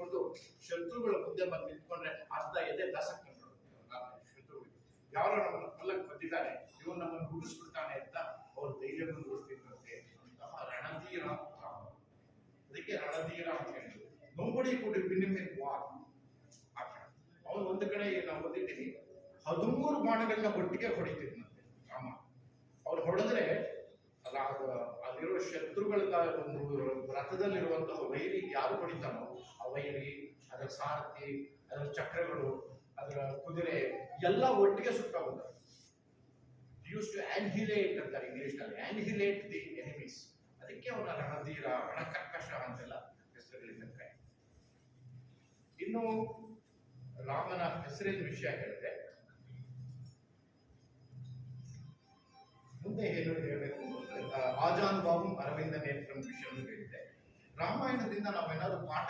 ಹಿಡಿದುಕೊಂಡು ಶತ್ರುಗಳ ಮುಂದೆ ಬಂದು ನಿಂತ್ಕೊಂಡ್ರೆ ಅರ್ಧ ಎದೆ ದಸಕ್ಕೊಂಡು ಶತ್ರುಗಳು ಯಾರೋ ನಮ್ಮನ್ನು ಕೊಲ್ಲಕ್ಕೆ ಬಂದಿದ್ದಾನೆ, ಇವನು ನಮ್ಮನ್ನು ಹುಡುಗಿಸ್ಬಿಡ್ತಾನೆ ಅಂತ ಅವ್ರು ಧೈರ್ಯ ಮುಂದುವರಿಸ್ತಿದ್ರಂತೆ. ಅಂತಹ ರಣಧೀರ ರಾಮ. ಅದಕ್ಕೆ ರಣಧೀರ ಅಂತ ಹೇಳಿದ್ರು. ನೋಬಡಿ ಕೂಡ ವಿನಿಮಿನ್ ವಾರ್. ಅವನು ಒಂದು ಕಡೆ ನಾವು ಓದಿದ್ದೀವಿ 13 ಬಾಣಗಳನ್ನ ಒಟ್ಟಿಗೆ ಹೊಡಿತಿದ್ನಂತೆ ರಾಮ. ಅವ್ರು ಹೊಡೆದ್ರೆ ಅಲ್ಲಿರೋ ಶತ್ರುಗಳ ಒಂದು ರಥದಲ್ಲಿರುವಂತಹ ವೈರಿ ಯಾರು ಹೊಡಿತಾನೋ ಆ ವೈರಿ, ಅದರ ಸಾರಥಿ, ಅದರ ಚಕ್ರಗಳು, ಅದರ ಕುದುರೆ ಎಲ್ಲ ಒಟ್ಟಿಗೆ ಸುಟ್ಟೋಗುತ್ತೆ. ಯೂಸ್ ಟು ಆನ್ಹಿಲೇಟ್ ಅಂತಾರೆ ಇಂಗ್ಲಿಷ್ ನಲ್ಲಿ, ಆನ್ಹಿಲೇಟ್ ದಿ ಎನಿಮೀಸ್. ಅದಕ್ಕೆ ಅವನ ರಣಧೀರ, ರಣಕರ್ಕಶ ಅಂತೆಲ್ಲ ಹೆಸರುಗಳಿದ್ದಾರೆ. ಇನ್ನು ರಾಮನ ಹೆಸರಿನ ವಿಷಯ ಹೇಳಿದ್ರೆ ಮುಂದೆ ಏನು ಹೇಳಬೇಕು ಅಂದ್ರೆ ಆಜಾನ್ ಬಾಬು ಅರವಿಂದ ನೇತ್ರಂ ವಿಷಯ ಹೇಳಿದೆ. ರಾಮಾಯಣದಿಂದ ನಾವೇನಾದ್ರೂ ಪಾಠ